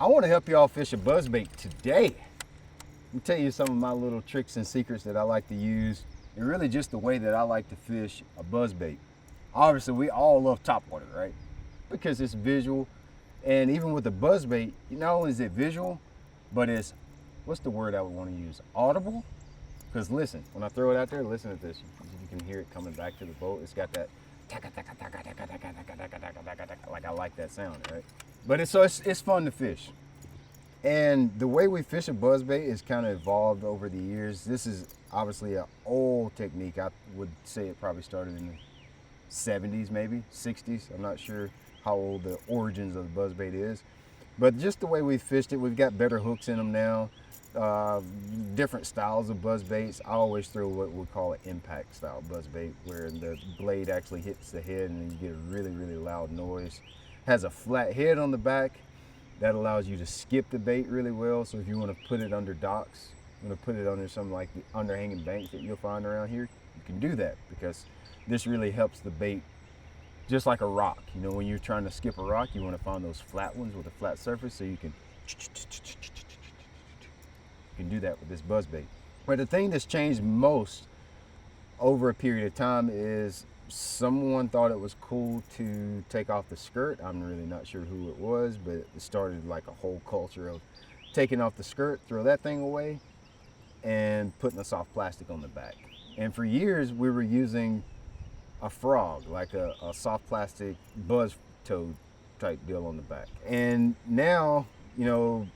I want to help y'all fish a buzzbait today. Let me tell you some of my little tricks and secrets that I like to use, and really just the way that I like to fish a buzzbait. Obviously, we all love topwater, right? Because it's visual, and even with the buzzbait, not only is it visual, but it's, what's the word I would want to use? Audible? Because listen, when I throw it out there, listen to this. You can hear it coming back to the boat. It's got that like I like that sound, right? But it's fun to fish. And the way we fish a buzzbait is kind of evolved over the years. This is obviously an old technique. I would say it probably started in the 70s, maybe 60s. I'm not sure how old the origins of the buzzbait is. But just the way we fished it, we've got better hooks in them now. Different styles of buzzbaits. I always throw what we call an impact style buzzbait, where the blade actually hits the head and you get a really, really loud noise. Has a flat head on the back. That allows you to skip the bait really well. So if you want to put it under docks, you want to put it under something like the underhanging banks that you'll find around here, you can do that, because this really helps the bait, just like a rock. You know, when you're trying to skip a rock, you want to find those flat ones with a flat surface, so you can do that with this buzzbait. But the thing that's changed most over a period of time is someone thought it was cool to take off the skirt. I'm really not sure who it was, but it started like a whole culture of taking off the skirt, throw that thing away, and putting a soft plastic on the back. And for years, we were using a frog, like a soft plastic buzz toad type deal on the back. And now, you know,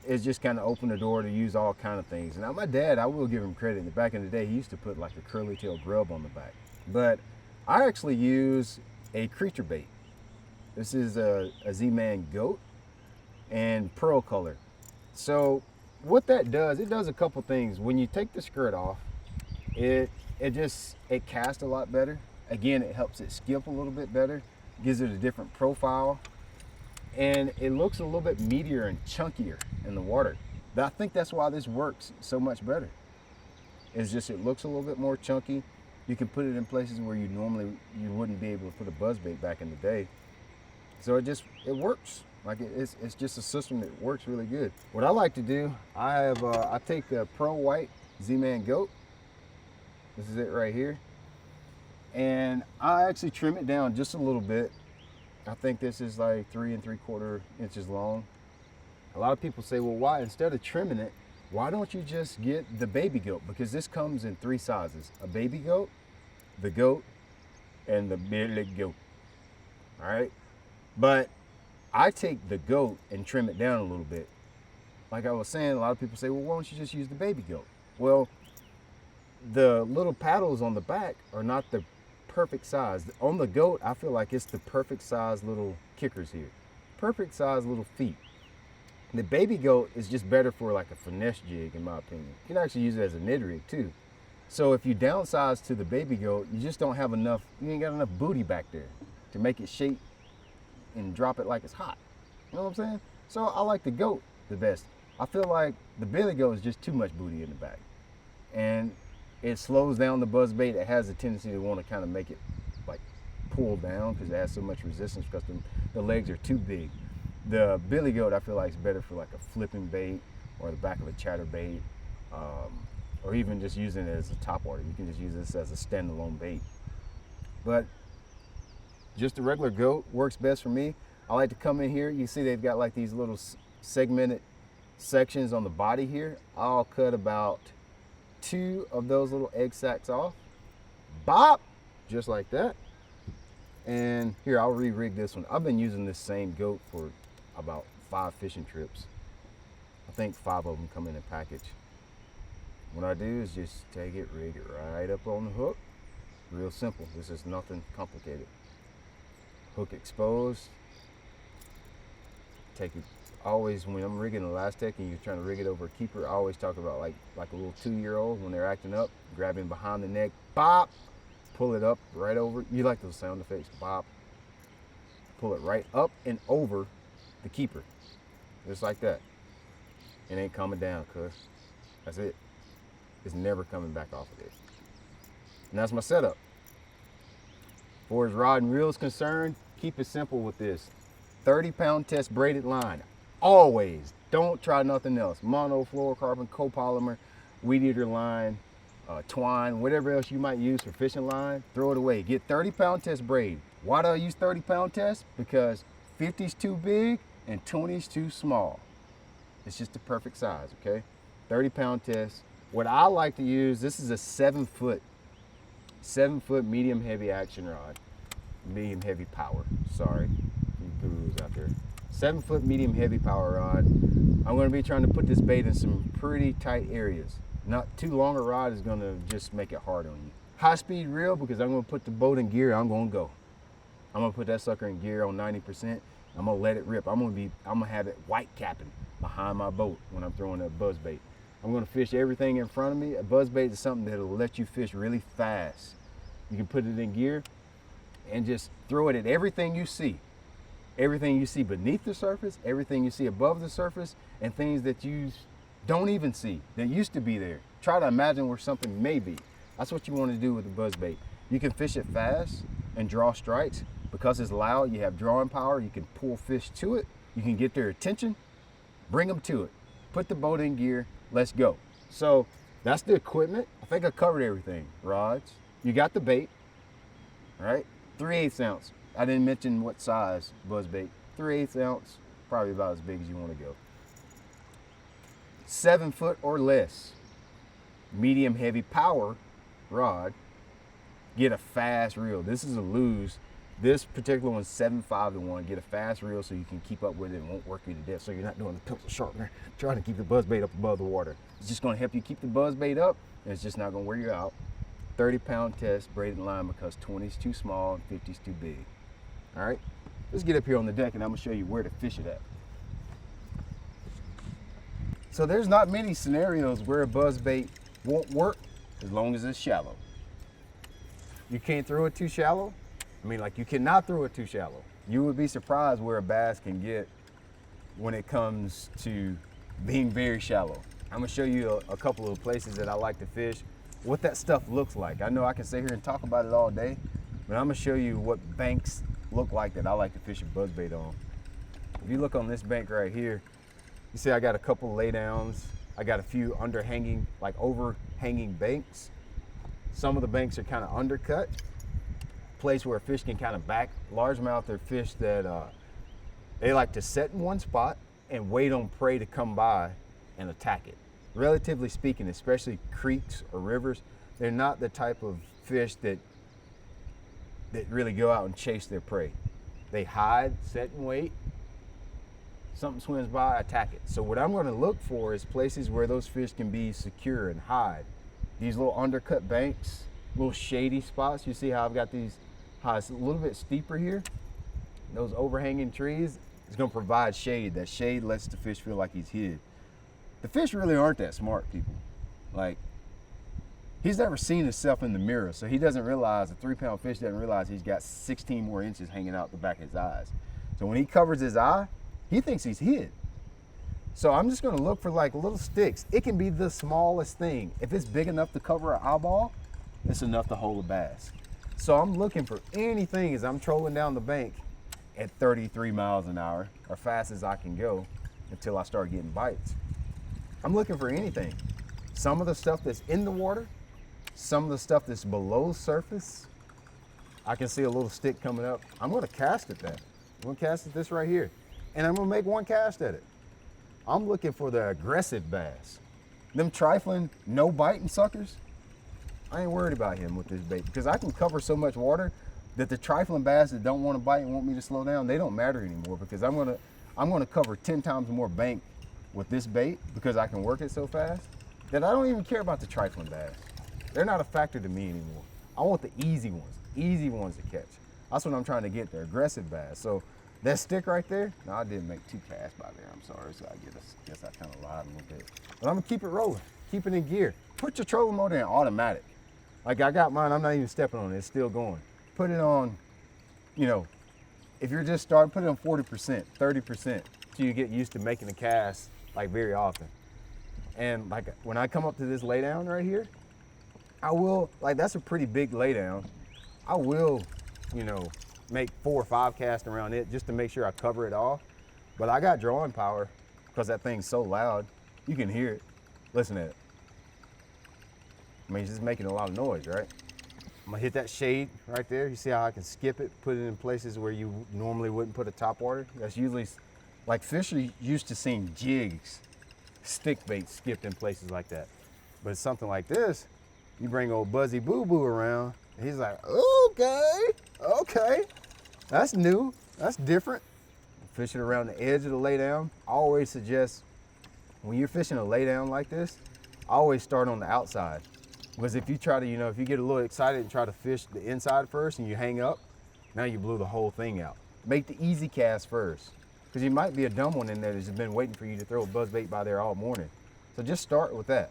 it's just kind of opened the door to use all kind of things. Now my dad, I will give him credit, back in the day, he used to put like a curly tail grub on the back. But I actually use a creature bait. This is a Z-Man goat and pearl color. So what that does, it does a couple things. When you take the skirt off, it casts a lot better. Again, it helps it skip a little bit better, gives it a different profile, and it looks a little bit meatier and chunkier in the water. But I think that's why this works so much better. It's just, it looks a little bit more chunky. You can put it in places where you wouldn't be able to put a buzzbait back in the day. So it works. Like it's just a system that works really good. What I like to do, I take the pearl white Z-Man goat. This is it right here. And I actually trim it down just a little bit. I think this is like 3 3/4 inches long. A lot of people say, well, why, instead of trimming it, why don't you just get the baby goat? Because this comes in 3 sizes: a baby goat, the goat, and the big goat. All right. But I take the goat and trim it down a little bit. Like I was saying, a lot of people say, well, why don't you just use the baby goat? Well, the little paddles on the back are not the perfect size. On the goat, I feel like it's the perfect size little kickers here. Perfect size little feet. The baby goat is just better for like a finesse jig, in my opinion. You can actually use it as a Ned rig too. So if you downsize to the baby goat, you just don't have enough, you ain't got enough booty back there to make it shake and drop it like it's hot. You know what I'm saying? So I like the goat the best. I feel like the billy goat is just too much booty in the back. And it slows down the buzzbait. It has a tendency to want to kind of make it like pull down because it has so much resistance, because the legs are too big. The billy goat, I feel like, is better for like a flipping bait or the back of a chatterbait, or even just using it as a topwater. You can just use this as a standalone bait. But just a regular goat works best for me. I like to come in here. You see they've got like these little segmented sections on the body here. I'll cut about 2 of those little egg sacs off. Bop! Just like that. And here, I'll re-rig this one. I've been using this same goat for about 5 fishing trips. I think 5 of them come in a package. What I do is just take it, rig it right up on the hook. Real simple. This is nothing complicated. Hook exposed. Take it. Always, when I'm rigging elastic and you're trying to rig it over a keeper, I always talk about like a little 2-year-old when they're acting up, grab him behind the neck, bop, pull it up right over. You like those sound effects, bop. Pull it right up and over the keeper, just like that. It ain't coming down, cuz. That's it. It's never coming back off of it. And that's my setup. As far as rod and reel is concerned, keep it simple with this. 30-pound test braided line. Always. Don't try nothing else. Monofluorocarbon, copolymer, weed eater line, twine, whatever else you might use for fishing line, throw it away. Get 30-pound test braid. Why do I use 30-pound test? Because 50's too big and 20's too small. It's just the perfect size, okay? 30-pound test. What I like to use, this is a 7-foot medium heavy action rod. Medium heavy power, sorry, you gurus out there. 7-foot medium heavy power rod. I'm gonna be trying to put this bait in some pretty tight areas. Not too long a rod is gonna just make it hard on you. High speed reel, because I'm gonna put the boat in gear, I'm gonna go. I'm gonna put that sucker in gear on 90%. I'm gonna let it rip. I'm gonna have it white capping behind my boat when I'm throwing that buzz bait. I'm gonna fish everything in front of me. A buzz bait is something that'll let you fish really fast. You can put it in gear and just throw it at everything you see. Everything you see beneath the surface, everything you see above the surface, and things that you don't even see that used to be there. Try to imagine where something may be. That's what you want to do with the buzz bait. You can fish it fast and draw strikes. Because it's loud, you have drawing power. You can pull fish to it. You can get their attention, bring them to it. Put the boat in gear, let's go. So that's the equipment. I think I covered everything. Rods, you got the bait, right? 3/8 ounce. I didn't mention what size buzz bait. 3/8 ounce, probably about as big as you want to go. 7 foot or less. Medium heavy power rod. Get a fast reel. This is a lose. This particular one's 7.5 to 1. Get a fast reel so you can keep up with it and won't work you to death. So you're not doing the pencil sharpener, trying to keep the buzz bait up above the water. It's just gonna help you keep the buzz bait up, and it's just not gonna wear you out. 30-pound test, braided line, because 20's too small and 50's too big. All right, let's get up here on the deck and I'm gonna show you where to fish it at. So there's not many scenarios where a buzz bait won't work as long as it's shallow. You can't throw it too shallow. I mean, like, you cannot throw it too shallow. You would be surprised where a bass can get when it comes to being very shallow. I'm gonna show you a couple of places that I like to fish, what that stuff looks like. I know I can sit here and talk about it all day, but I'm gonna show you what banks look like that I like to fish a buzzbait on. If you look on this bank right here, you see I got a couple laydowns. I got a few underhanging, like overhanging banks. Some of the banks are kind of undercut. Place where a fish can kind of back. Largemouth are fish that they like to set in one spot and wait on prey to come by and attack it. Relatively speaking, especially creeks or rivers, they're not the type of fish that really go out and chase their prey. They hide, set and wait. Something swims by, attack it. So what I'm going to look for is places where those fish can be secure and hide. These little undercut banks, little shady spots. You see how I've got these, how it's a little bit steeper here. Those overhanging trees is going to provide shade. That shade lets the fish feel like he's hid. The fish really aren't that smart, people. Like, he's never seen himself in the mirror, so he doesn't realize, a 3-pound fish doesn't realize he's got 16 more inches hanging out the back of his eyes. So when he covers his eye, he thinks he's hid. So I'm just gonna look for like little sticks. It can be the smallest thing. If it's big enough to cover an eyeball, it's enough to hold a bass. So I'm looking for anything as I'm trolling down the bank at 33 miles an hour, or fast as I can go until I start getting bites. I'm looking for anything. Some of the stuff that's in the water, some of the stuff that's below surface. I can see a little stick coming up. I'm gonna cast at that. I'm gonna cast at this right here. And I'm gonna make one cast at it. I'm looking for the aggressive bass. Them trifling, no biting suckers, I ain't worried about him with this bait because I can cover so much water that the trifling bass that don't want to bite and want me to slow down, they don't matter anymore because I'm gonna cover 10 times more bank with this bait because I can work it so fast that I don't even care about the trifling bass. They're not a factor to me anymore. I want the easy ones to catch. That's what I'm trying to get, the aggressive bass. So that stick right there, no, I didn't make 2 casts by there, I'm sorry. So I guess I kind of lied a little bit. But I'm gonna keep it rolling, keep it in gear. Put your trolling motor in automatic. Like I got mine, I'm not even stepping on it, it's still going. Put it on, you know, if you're just starting, put it on 40%, 30%, till you get used to making the cast like very often. And like when I come up to this laydown right here, I will, like that's a pretty big laydown. I will, you know, make 4 or 5 casts around it just to make sure I cover it all. But I got drawing power because that thing's so loud. You can hear it. Listen to it. I mean, it's just making a lot of noise, right? I'm gonna hit that shade right there. You see how I can skip it, put it in places where you normally wouldn't put a topwater? That's usually, like fish are used to seeing jigs, stick bait skipped in places like that. But something like this, you bring old Buzzy Boo Boo around, and he's like, okay, that's new, that's different. Fishing around the edge of the laydown, I always suggest when you're fishing a laydown like this, I always start on the outside. Because if you try to, if you get a little excited and try to fish the inside first and you hang up, now you blew the whole thing out. Make the easy cast first. Because you might be a dumb one in there that's just been waiting for you to throw a buzzbait by there all morning. So just start with that.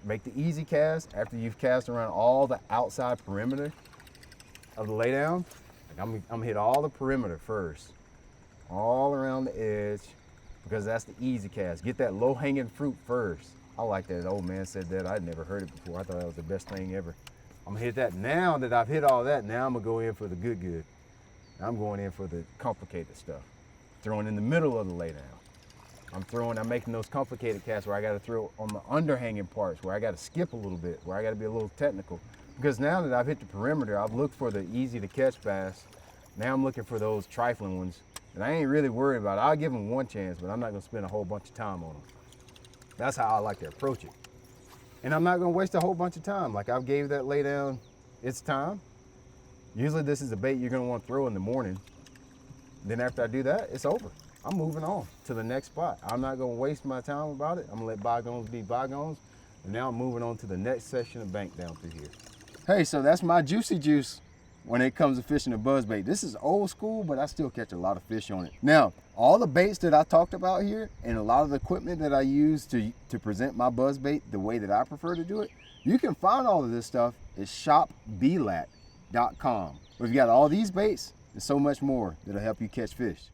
Make the easy cast after you've cast around all the outside perimeter of the laydown. Like I'm gonna hit all the perimeter first, all around the edge, because that's the easy cast. Get that low hanging fruit first. I like that. The old man said that. I'd never heard it before. I thought that was the best thing ever. I'm gonna hit that. Now that I've hit all that, now I'm gonna go in for the good. I'm going in for the complicated stuff. Throwing in the middle of the laydown. I'm making those complicated casts where I gotta throw on the underhanging parts, where I gotta skip a little bit, where I gotta be a little technical. Because now that I've hit the perimeter, I've looked for the easy to catch bass. Now I'm looking for those trifling ones. And I ain't really worried about it. I'll give them one chance, but I'm not gonna spend a whole bunch of time on them. That's how I like to approach it. And I'm not gonna waste a whole bunch of time. Like I've gave that laydown its time. Usually this is a bait you're gonna want to throw in the morning. Then after I do that, it's over. I'm moving on to the next spot. I'm not gonna waste my time about it. I'm gonna let bygones be bygones. And now I'm moving on to the next section of bank down through here. Hey, so that's my juicy juice when it comes to fishing a buzzbait. This is old school, but I still catch a lot of fish on it. Now, all the baits that I talked about here and a lot of the equipment that I use to present my buzzbait the way that I prefer to do it, you can find all of this stuff at shopblat.com. We've got all these baits and so much more that'll help you catch fish.